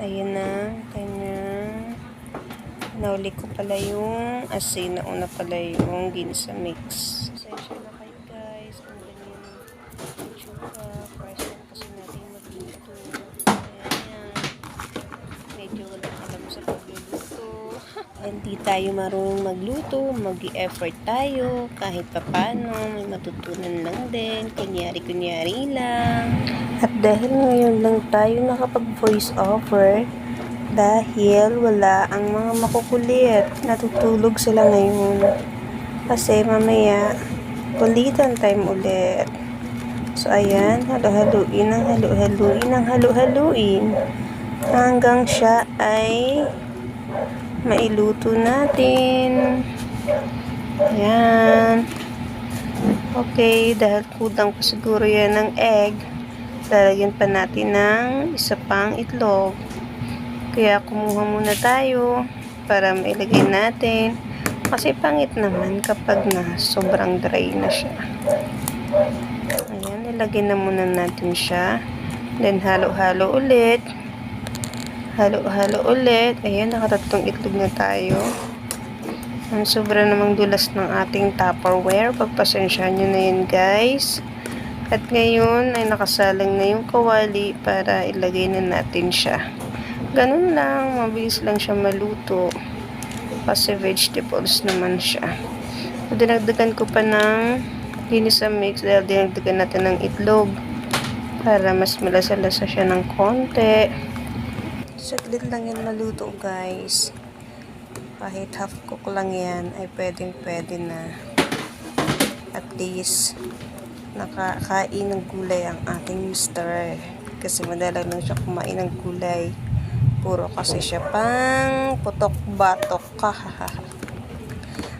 Ayan na, kanya. Nauli ko pala yung asin. Nauna pala yung ginisa mix. Pasensya na kayo guys. Kung ganyan yung tsura. First time kasi natin magluto. Ayan. Medyo walang alam sa pagluluto. Hindi tayo marunong magluto. Mag-i-effort tayo. Kahit papano. May matutunan lang din. Kunyari-kunyari lang. At dahil ngayon lang tayo nakapag-voice over, dahil wala ang mga makukulit, natutulog sila ngayon. Kasi mamaya, kulitan time ulit. So ayan, halo-haluin ang halo-haluin ang halo-haluin. Hanggang siya ay mailuto natin. Ayan. Okay, dahil kulang pa siguro yan ng egg, lalagyan pa natin ng isa pang itlog. Kaya kumuha muna tayo para mailagay natin. Kasi pangit naman kapag na sobrang dry na siya. Ayan, ilagay na muna natin siya. Then halo-halo ulit. Halo-halo ulit. Ayan, nakatatlong itlog na tayo. Ang sobra namang dulas ng ating Tupperware. Pagpasensyahan nyo na yun guys. At ngayon ay nakasalang na yung kawali para ilagay na natin siya. Ganun lang, mabilis lang siya maluto. Kasi vegetables naman siya. So, dinagdagan ko pa ng ginisa mix dahil dinagdagan natin ng itlog para mas malasa-lasa siya ng konti. Saglit lang yan maluto guys. Kahit half cook lang yan ay pwedeng-pwede na. At least nakakain ng gulay ang ating mister. Kasi madalang lang siya kumain ng gulay. Puro kasi siya pang putok-batok ka.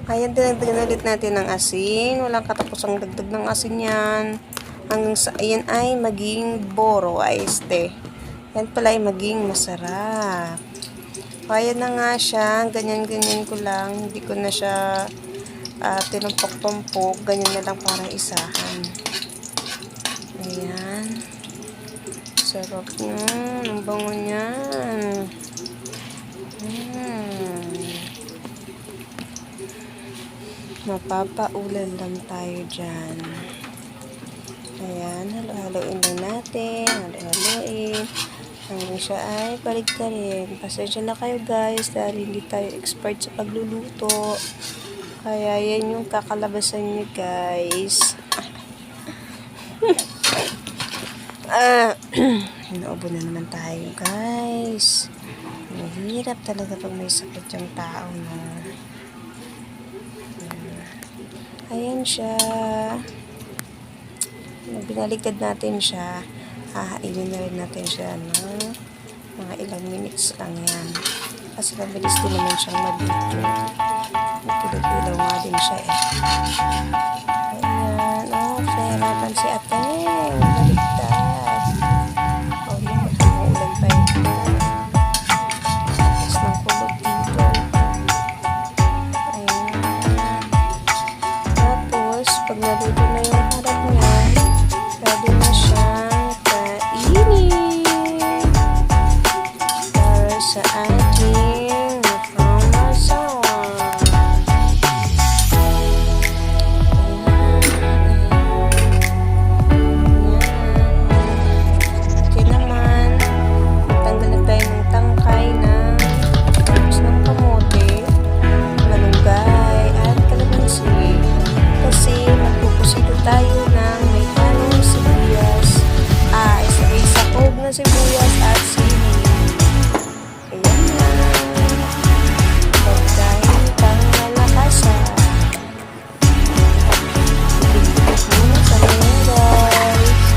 Ayan, dinagdagan ulit natin ng asin. Walang katapusang dagdag ng asin yan. Hanggang sa ayan ay maging boro este. Yan pala ay maging masarap. Ayan na nga siya. Ganyan-ganyan ko lang. Hindi ko na siya tinumpok-tumpok. Ganyan na lang para isahan. Ayan. Sarap nun. Ang bango niyan. Mapapaulan lang tayo dyan. Ayan. Halo-haloin lang natin. Halo-haloin. Hanggang siya ay paligtarin. Pasensya na kayo guys dahil hindi tayo expert sa pagluluto. Kaya yan yung kakalabasan nyo guys. Naubo na naman tayo guys. Mahirap talaga pag may sakit yung tao na. Ayan siya. Binaligtad natin siya. Hahainin na rin natin siya ng mga ilang minutes lang yan. Kasi mabilis din naman siyang maluto. Nagpilag-ilaw nga din siya eh. Ayan. Okay. Napan si ate. Baligtad. Oh, yun. Umuulan pa yun. Tapos ng kulog dito. Ayan. Tapos, pag naluto na yung harap niya, pwede na siyang kainin. Para sa ating makamasarap. Sibuyas at sili. Ayan na. Pagkain pang malakasan. Ipit-ipit muna sa mga guys.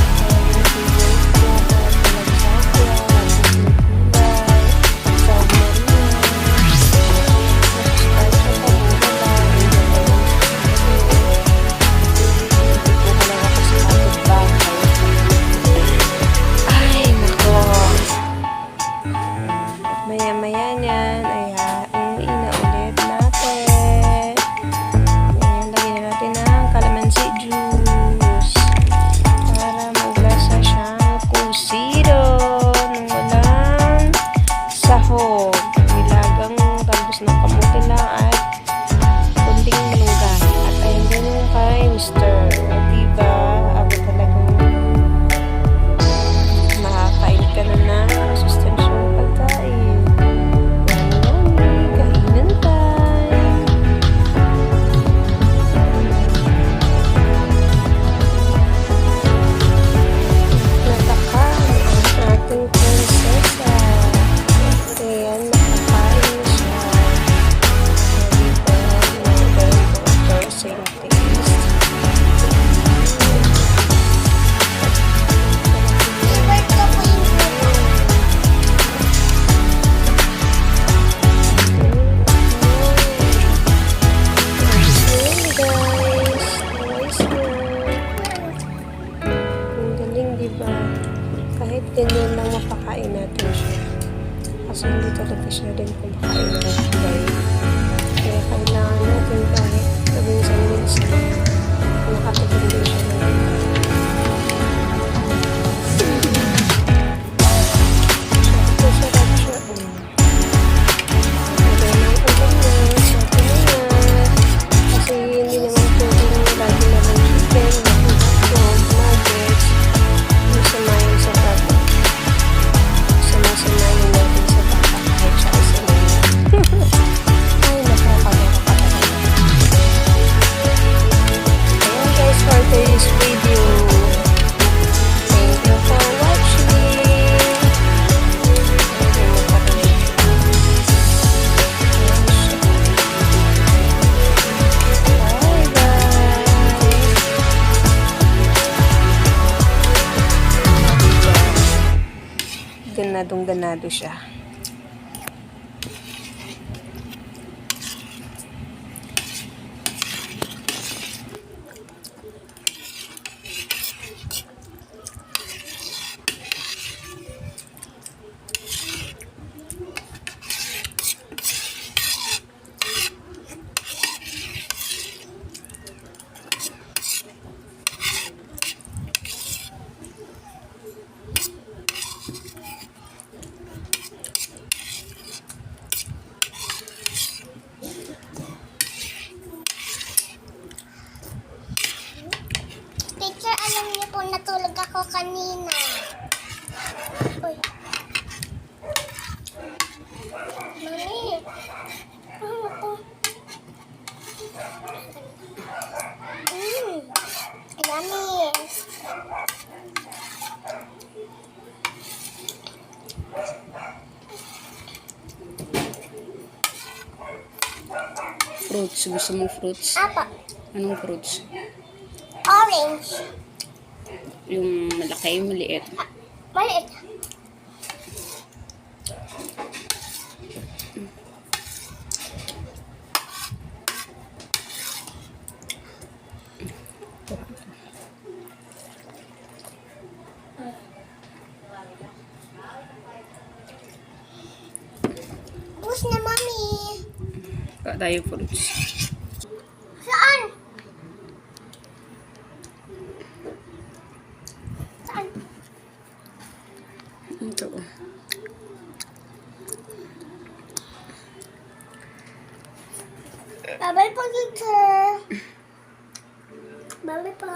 Ayan yung sibuyas ko. Palagsakya. Gulay. Submarine. Ito ko lang ako sa kapitbahay. natin din lang mapakain natin siya. Kasi hindi talaga siya din kumakain ng gulay. Kaya kailangan natin kahit minsan-minsan nakatikim din siya ng gulay. Sarap siya. Lagay ng ulam niya. Sabi na nga. Kasi hindi naman pwedeng lagi na ng chicken, hotdog, nuggets. Masamayin sa bata. Masamayin natin sa bata kahit siya isa na yun. Ay, nakakaloka ka talaga. Ayan guys, for today's video. Thank you for watching. Bye guys. Ganadong-ganado siya. Teacher, alam niyo po, natulog ako kanina. Uy. Mami. Ano to? Yummy. Fruits. Gusto mo fruits? Apa? Anong fruits? Orange. Yung malaki, maliit. Maliit. Tapos na, Mami. Kaya tayo fruits. Saan? Saan? Ito. Bye-bye po, teacher. Bye-bye po.